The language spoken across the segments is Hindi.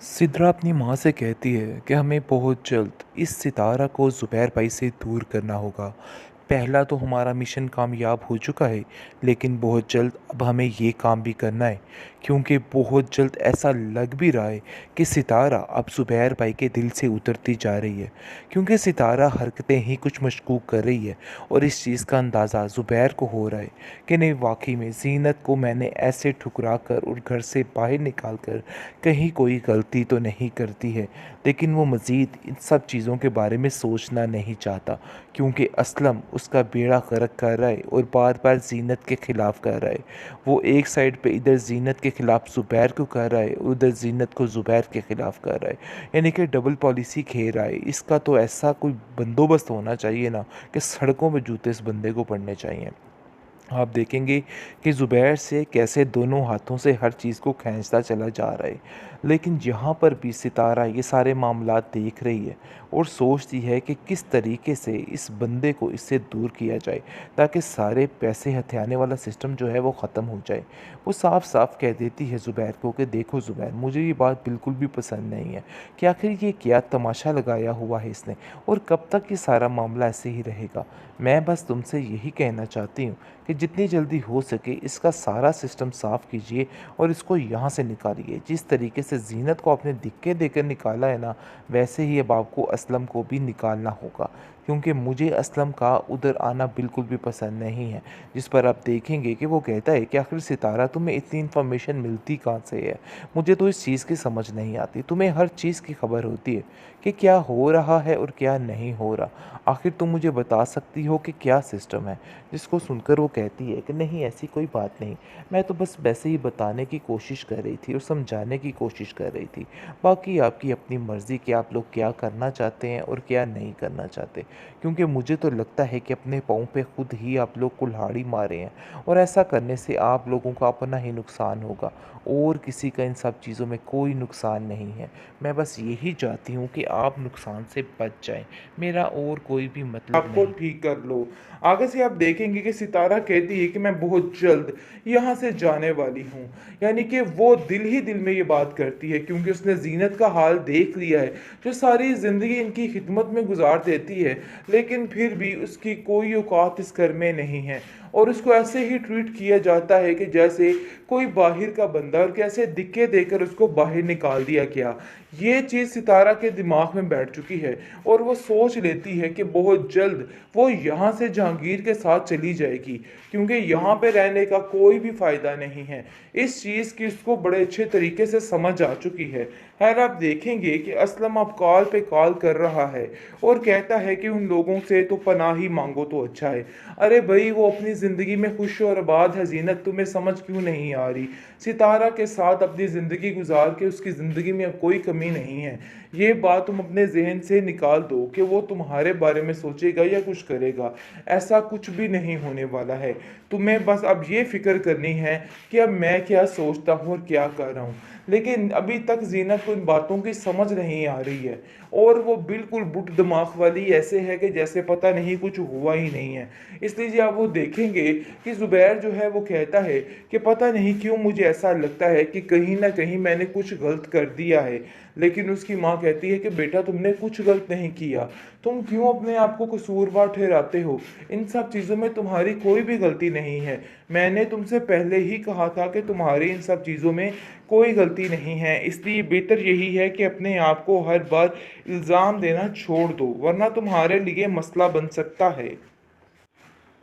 सिद्रा अपनी माँ से कहती है कि हमें बहुत जल्द इस सितारा को ज़ुबैर भाई से दूर करना होगा। पहला तो हमारा मिशन कामयाब हो चुका है, लेकिन बहुत जल्द अब हमें ये काम भी करना है, क्योंकि बहुत जल्द ऐसा लग भी रहा है कि सितारा अब ज़ुबैर भाई के दिल से उतरती जा रही है। क्योंकि सितारा हरकतें ही कुछ मशकूक कर रही है और इस चीज़ का अंदाज़ा ज़ुबैर को हो रहा है कि नहीं, वाकई में ज़ीनत को मैंने ऐसे ठुकरा कर और घर से बाहर निकाल कर कहीं कोई गलती तो नहीं करती है। लेकिन वो मज़ीद इन सब चीज़ों के बारे में सोचना नहीं चाहता, क्योंकि असलम उसका बेड़ा गर्क कर रहा है और बार बार ज़ीनत के ख़िलाफ़ कर रहा है। वो एक साइड पे इधर ज़ीनत के ख़िलाफ़ ज़ुबैर को कर रहा है, उधर ज़ीनत को ज़ुबैर के ख़िलाफ़ कर रहा है। यानी कि डबल पॉलिसी खेल रहा है। इसका तो ऐसा कोई बंदोबस्त होना चाहिए ना कि सड़कों में जूते इस बंदे को पड़ने चाहिए। आप देखेंगे कि ज़ुबैर से कैसे दोनों हाथों से हर चीज़ को खींचता चला जा रहा है। लेकिन यहाँ पर भी सितारा ये सारे मामलात देख रही है और सोचती है कि किस तरीके से इस बंदे को इससे दूर किया जाए, ताकि सारे पैसे हथियाने वाला सिस्टम जो है वो ख़त्म हो जाए। वो साफ साफ कह देती है ज़ुबैर को कि देखो ज़ुबैर, मुझे ये बात बिल्कुल भी पसंद नहीं है कि आखिर ये क्या तमाशा लगाया हुआ है इसने, और कब तक ये सारा मामला ऐसे ही रहेगा। मैं बस तुमसे यही कहना चाहती हूँ कि जितनी जल्दी हो सके इसका सारा सिस्टम साफ़ कीजिए और इसको यहाँ से निकालिए। जिस तरीके से ज़ीनत को आपने धिक्के देकर निकाला है ना, वैसे ही अब आपको असलम को भी निकालना होगा, क्योंकि मुझे असलम का उधर आना बिल्कुल भी पसंद नहीं है। जिस पर आप देखेंगे कि वो कहता है कि आखिर सितारा, तुम्हें इतनी इन्फॉर्मेशन मिलती कहाँ से है? मुझे तो इस चीज़ की समझ नहीं आती। तुम्हें हर चीज़ की खबर होती है कि क्या हो रहा है और क्या नहीं हो रहा। आखिर तुम मुझे बता सकती हो कि क्या सिस्टम है? जिसको सुनकर वो कहती है कि नहीं, ऐसी कोई बात नहीं, मैं तो बस वैसे ही बताने की कोशिश कर रही थी और समझाने की कोशिश कर रही थी। बाकी आपकी अपनी मर्ज़ी कि आप लोग क्या करना चाहते हैं और क्या नहीं करना चाहते। क्योंकि मुझे तो लगता है कि अपने पाँव पे खुद ही आप लोग कुल्हाड़ी मारे हैं, और ऐसा करने से आप लोगों का अपना ही नुकसान होगा और किसी का इन सब चीज़ों में कोई नुकसान नहीं है। मैं बस यही चाहती हूँ कि आप नुकसान से बच जाएँ। मेरा और कोई भी मतलब आपको नहीं। ठीक कर लो। आगे से आप देखेंगे कि सितारा कहती है कि मैं बहुत जल्द यहाँ से जाने वाली हूँ। यानी कि वो दिल ही दिल में ये बात करती है, क्योंकि उसने ज़ीनत का हाल देख लिया है, जो सारी ज़िंदगी इनकी खिदमत में गुजार देती है, लेकिन फिर भी उसकी कोई औकात इस घर में नहीं है। और उसको ऐसे ही ट्रीट किया जाता है कि जैसे कोई बाहर का बंदा, और कैसे धिक्के देकर उसको बाहर निकाल दिया गया। ये चीज़ सितारा के दिमाग में बैठ चुकी है और वो सोच लेती है कि बहुत जल्द वो यहाँ से जहांगीर के साथ चली जाएगी, क्योंकि यहाँ पे रहने का कोई भी फ़ायदा नहीं है। इस चीज़ की उसको बड़े अच्छे तरीके से समझ आ चुकी है। खैर, आप देखेंगे कि असलम अब कॉल पे कॉल कर रहा है और कहता है कि उन लोगों से तो पनाह ही मांगो तो अच्छा है। अरे भाई, वो अपनी ज़िंदगी में खुश और आबाद है। ज़ीनत, तुम्हें समझ क्यों नहीं आ रही? सितारा के साथ अपनी ज़िंदगी गुजार के उसकी ज़िंदगी में अब कोई कमी नहीं है। ये बात तुम अपने जहन से निकाल दो कि वो तुम्हारे बारे में सोचेगा या कुछ करेगा। ऐसा कुछ भी नहीं होने वाला है। तुम्हें बस अब ये फिक्र करनी है कि अब मैं क्या सोचता हूँ और क्या कर रहा हूँ। लेकिन अभी तक ज़ीनत को इन बातों की समझ नहीं आ रही है और वो बिल्कुल बुट दिमाग वाली ऐसे है कि जैसे पता नहीं कुछ हुआ ही नहीं है। इसलिए आप वो देखेंगे कि ज़ुबैर जो है वो कहता है कि पता नहीं क्यों मुझे ऐसा लगता है कि कहीं ना कहीं मैंने कुछ गलत कर दिया है। लेकिन उसकी माँ कहती है कि बेटा, तुमने कुछ गलत नहीं किया। तुम क्यों अपने आप को कसूरवार ठहराते हो? इन सब चीज़ों में तुम्हारी कोई भी गलती नहीं है। मैंने तुमसे पहले ही कहा था कि तुम्हारी इन सब चीज़ों में कोई गलती नहीं है। इसलिए बेहतर यही है कि अपने आप को हर बार इल्ज़ाम देना छोड़ दो, वरना तुम्हारे लिए मसला बन सकता है।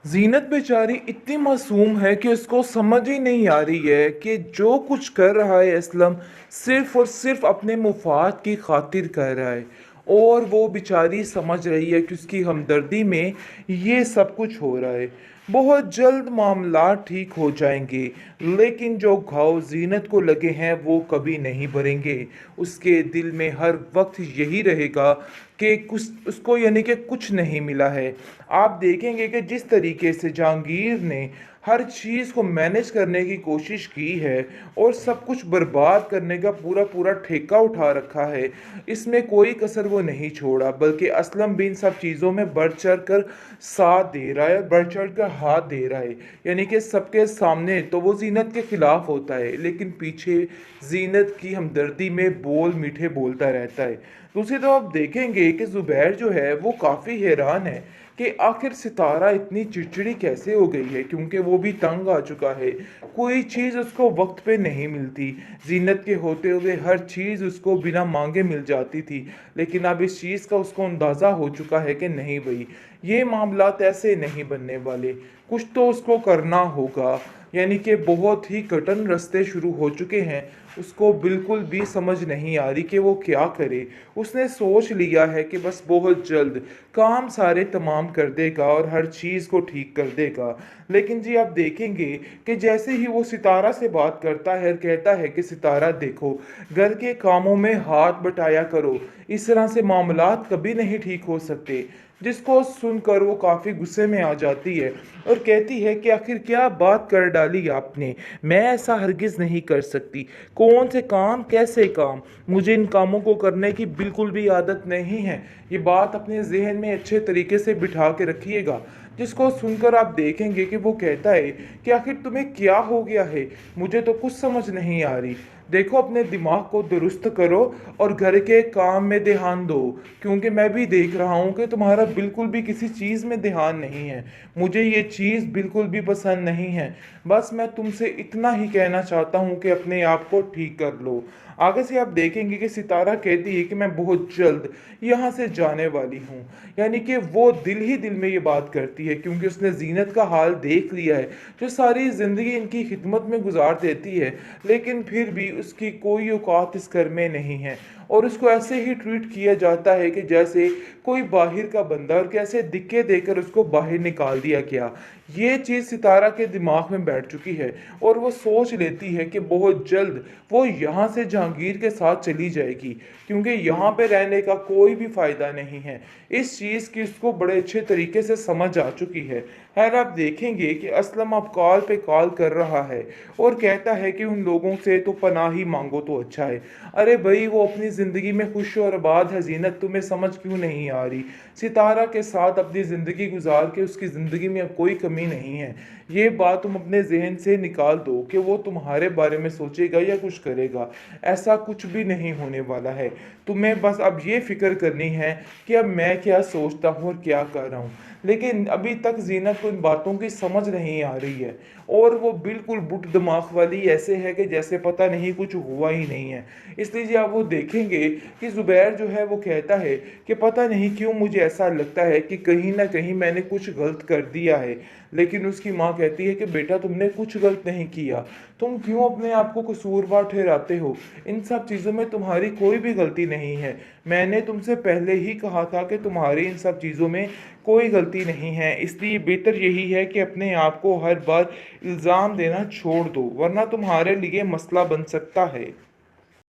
ज़ीनत बेचारी इतनी मासूम है कि उसको समझ ही नहीं आ रही है कि जो कुछ कर रहा है असलम सिर्फ़ और सिर्फ़ अपने मुफाद की खातिर कर रहा है। और वो बेचारी समझ रही है कि उसकी हमदर्दी में ये सब कुछ हो रहा है। बहुत जल्द मामला ठीक हो जाएंगे, लेकिन जो घाव ज़ीनत को लगे हैं वो कभी नहीं भरेंगे। उसके दिल में हर वक्त यही रहेगा कि कुछ उसको यानी कि कुछ नहीं मिला है। आप देखेंगे कि जिस तरीके से जहांगीर ने हर चीज़ को मैनेज करने की कोशिश की है और सब कुछ बर्बाद करने का पूरा पूरा ठेका उठा रखा है, इसमें कोई कसर वो नहीं छोड़ा, बल्कि असलम भी इन सब चीज़ों में बढ़ चढ़ कर साथ दे रहा है, बढ़ चढ़ कर हाथ दे रहा है। यानी कि सबके सामने तो वो जीनत के खिलाफ होता है, लेकिन पीछे जीनत की हमदर्दी में बोल मीठे बोलता रहता है। दूसरी तरफ आप देखेंगे कि ज़ुबैर जो है वो काफ़ी हैरान है कि आखिर सितारा इतनी चिड़चिड़ी कैसे हो गई है, क्योंकि वो भी तंग आ चुका है। कोई चीज़ उसको वक्त पे नहीं मिलती, जीनत के होते हुए हर चीज़ उसको बिना मांगे मिल जाती थी, लेकिन अब इस चीज़ का उसको अंदाज़ा हो चुका है कि नहीं भाई, ये मामलात ऐसे नहीं बनने वाले, कुछ तो उसको करना होगा। यानी कि बहुत ही कठिन रास्ते शुरू हो चुके हैं, उसको बिल्कुल भी समझ नहीं आ रही कि वो क्या करे। उसने सोच लिया है कि बस बहुत जल्द काम सारे तमाम कर देगा और हर चीज़ को ठीक कर देगा। लेकिन जी आप देखेंगे कि जैसे ही वो सितारा से बात करता है और कहता है कि सितारा देखो, घर के कामों में हाथ बटाया करो, इस तरह से मामलात कभी नहीं ठीक हो सकते। जिसको सुनकर वो काफ़ी गुस्से में आ जाती है और कहती है कि आखिर क्या बात कर डाली आपने, मैं ऐसा हरगिज़ नहीं कर सकती। कौन से काम, कैसे काम, मुझे इन कामों को करने की बिल्कुल भी आदत नहीं है। ये बात अपने जहन में अच्छे तरीके से बिठा के रखिएगा। जिसको सुनकर आप देखेंगे कि वो कहता है कि आखिर तुम्हें क्या हो गया है, मुझे तो कुछ समझ नहीं आ रही। देखो अपने दिमाग को दुरुस्त करो और घर के काम में ध्यान दो, क्योंकि मैं भी देख रहा हूँ कि तुम्हारा बिल्कुल भी किसी चीज़ में ध्यान नहीं है। मुझे ये चीज़ बिल्कुल भी पसंद नहीं है। बस मैं तुमसे इतना ही कहना चाहता हूँ कि अपने आप को ठीक कर लो। आगे से आप देखेंगे कि सितारा कहती है कि मैं बहुत जल्द यहाँ से जाने वाली हूँ। यानी कि वो दिल ही दिल में ये बात करती है, क्योंकि उसने जीनत का हाल देख लिया है, जो सारी ज़िंदगी इनकी खिदमत में गुजार देती है, लेकिन फिर भी उसकी कोई औकात इस घर में नहीं है और उसको ऐसे ही ट्रीट किया जाता है कि जैसे कोई बाहर का बंदा, और कैसे दिक्के देकर उसको बाहर निकाल दिया गया। ये चीज़ सितारा के दिमाग में बैठ चुकी है और वो सोच लेती है कि बहुत जल्द वो यहाँ से जहांगीर के साथ चली जाएगी, क्योंकि यहाँ पे रहने का कोई भी फ़ायदा नहीं है। इस चीज़ की उसको बड़े अच्छे तरीके से समझ आ चुकी है। खैर आप देखेंगे कि असलम अब कॉल पे कॉल कर रहा है और कहता है कि उन लोगों से तो पनाह ही मांगो तो अच्छा है। अरे भाई, वो अपनी ज़िंदगी में खुश और आबाद है जीनत, तुम्हें समझ क्यों नहीं आ रही। सितारा के साथ अपनी ज़िंदगी गुजार के उसकी ज़िंदगी में अब कोई कमी नहीं है। ये बात तुम अपने जहन से निकाल दो कि वो तुम्हारे बारे में सोचेगा या कुछ करेगा। ऐसा कुछ भी नहीं होने वाला है। तुम्हें बस अब ये फ़िक्र करनी है कि अब मैं क्या सोचता हूँ और क्या कर रहा हूँ। लेकिन अभी तक ज़ीनत को इन बातों की समझ नहीं आ रही है और वो बिल्कुल बुट दिमाग वाली ऐसे है कि जैसे पता नहीं कुछ हुआ ही नहीं है। इसलिए आप वो देखेंगे कि ज़ुबैर जो है वो कहता है कि पता नहीं क्यों मुझे ऐसा लगता है कि कहीं ना कहीं मैंने कुछ गलत कर दिया है। लेकिन उसकी माँ कहती है कि बेटा, तुमने कुछ गलत नहीं किया, तुम क्यों अपने आप को कसूरवार ठहराते हो। इन सब चीज़ों में तुम्हारी कोई भी गलती नहीं है। मैंने तुमसे पहले ही कहा था कि तुम्हारी इन सब चीज़ों में कोई गलती नहीं है। इसलिए बेहतर यही है कि अपने आप को हर बार इल्ज़ाम देना छोड़ दो, वरना तुम्हारे लिए मसला बन सकता है।